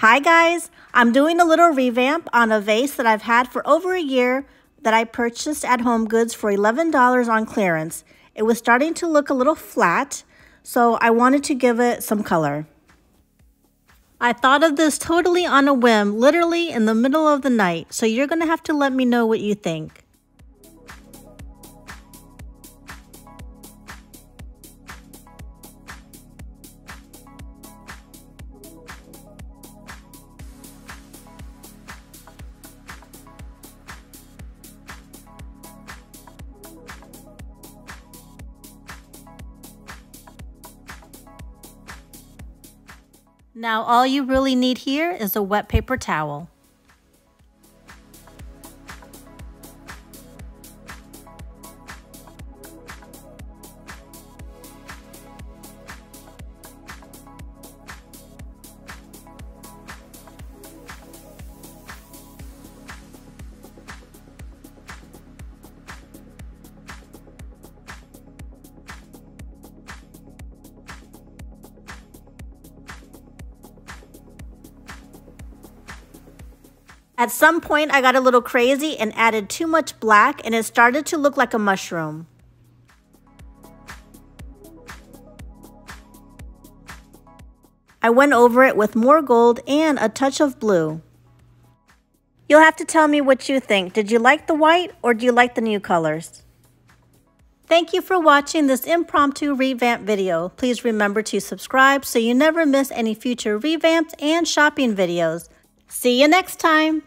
Hi guys, I'm doing a little revamp on a vase that I've had for over a year that I purchased at HomeGoods for $11 on clearance. It was starting to look a little flat, so I wanted to give it some color. I thought of this totally on a whim, literally in the middle of the night, so you're going to have to let me know what you think. Now all you really need here is a wet paper towel. At some point, I got a little crazy and added too much black, and it started to look like a mushroom. I went over it with more gold and a touch of blue. You'll have to tell me what you think. Did you like the white or do you like the new colors? Thank you for watching this impromptu revamp video. Please remember to subscribe so you never miss any future revamps and shopping videos. See you next time.